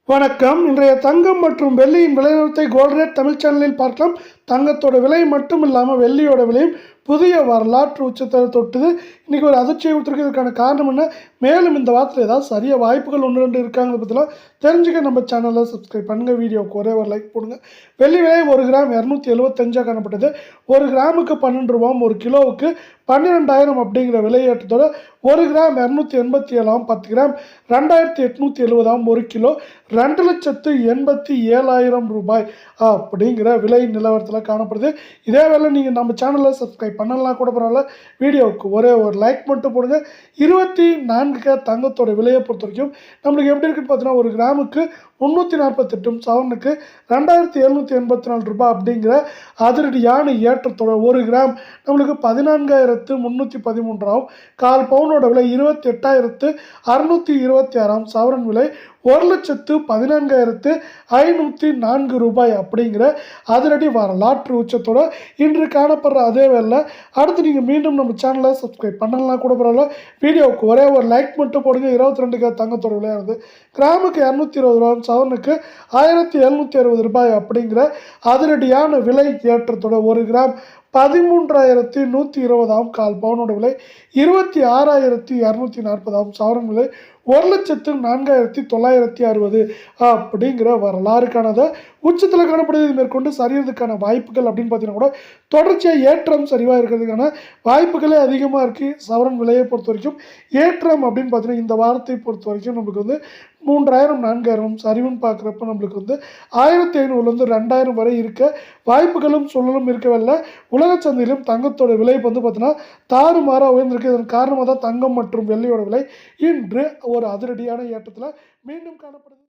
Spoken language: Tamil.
வணக்கம். இன்றைய தங்கம் மற்றும் வெள்ளியின் விலை நிலவரத்தை கோல்ட் ரேட் தமிழ் சேனலில் பார்க்கலாம். தங்கத்தோட விலை மட்டும் இல்லாமல் வெள்ளியோட விலையும் புதிய வரலாற்று உச்சத்தை தொட்டுது. இன்றைக்கி ஒரு அதிர்ச்சியை கொடுத்துருக்கிறதுக்கான காரணம் என்ன, மேலும் இந்த வாரத்தில் ஏதாவது சரிய வாய்ப்புகள் ஒன்று ரெண்டு இருக்காங்க பற்றிலாம் தெரிஞ்சுக்க நம்ம சேனலை சப்ஸ்கிரைப் பண்ணுங்கள். வீடியோவுக்கு ஒரே ஒரு லைக் போடுங்க. வெள்ளி விலை 1 கிராம் 275 காணப்பட்டது. 1 கிராமுக்கு 12 ரூபாயும், 1 கிலோவுக்கு 12,000 அப்படிங்கிற விலையேற்றத்தோட 1 கிராம் 287 10 கிராம் 2870 1 கிலோ 2,87,000 ரூபாய் அப்படிங்கிற விலை நிலவரத்தில் காணப்படுது. இதே வேலை நீங்கள் நம்ம சேனலை சப்ஸ்கிரைப் பண்ணலாம் கூட பரவாயில்ல, வீடியோவுக்கு ஒரே ஒரு லைக் மட்டும் போடுங்க. 24K தங்கத்தோட விலையை பொறுத்த வரைக்கும் நம்மளுக்கு எப்படி இருக்குன்னு பார்த்தீங்கன்னா, 1 கிராமுக்கு 348 சவரனுக்கு 2,784 ரூபாய் அப்படிங்கிற அதிரடியான ஏற்றத்தோட 1 கிராம் நம்மளுக்கு 14,313 கால் பவுனோட விலை 28,626 சவரன் விலை 1,14,504 ரூபாய் அப்படிங்கிற அதிரடி வரலாற்று உச்சத்தோட இன்று காணப்படுற அதே வேலை அடுத்து நீங்கள் மீண்டும் நம்ம சேனலை சப்ஸ்கிரைப் பண்ணலாம் கூட பரவாயில்ல, வீடியோவுக்கு ஒரே ஒரு லைக் மட்டும் போடுங்க. 22K தங்கத்தோட விலையானது கிராமுக்கு 220 ரூபாய், சவரனுக்கு 1,760 ரூபாய் அப்படிங்கிற அதிரடியான விலை ஏற்றத்தோட 1 கிராம் 13,120 கால் பவுனோட விலை 26,240 சவரன் விலை 1,04,960 அப்படிங்கிற வரலாறுக்கானதை உச்சத்தில் காணப்படுது. இது மேற்கொண்டு சரியறதுக்கான வாய்ப்புகள் அப்படின்னு பார்த்தீங்கன்னா கூட தொடர்ச்சியாக ஏற்றம் சரிவாக இருக்கிறதுக்கான வாய்ப்புகளே அதிகமாக இருக்குது. சவரன் விலையை பொறுத்த வரைக்கும் ஏற்றம் அப்படின்னு பார்த்தீங்கன்னா இந்த வாரத்தை பொறுத்த வரைக்கும் நம்மளுக்கு வந்து 3,000 4,000 சரிவுன்னு பார்க்குறப்ப நம்மளுக்கு வந்து 1,500லேருந்து 2,000 வரை இருக்க வாய்ப்புகளும் சொல்லலும் இருக்கவில்லை. உலக சந்தையிலும் தங்கத்தோட விலை வந்து பார்த்தீங்கன்னா தாறுமாறாக உயர்ந்திருக்கு. இதன் காரணமாக தான் தங்கம் மற்றும் வெள்ளியோட விலை இன்று ஒரு அதிரடியான ஏற்றத்தில் மீண்டும் காணப்படுது.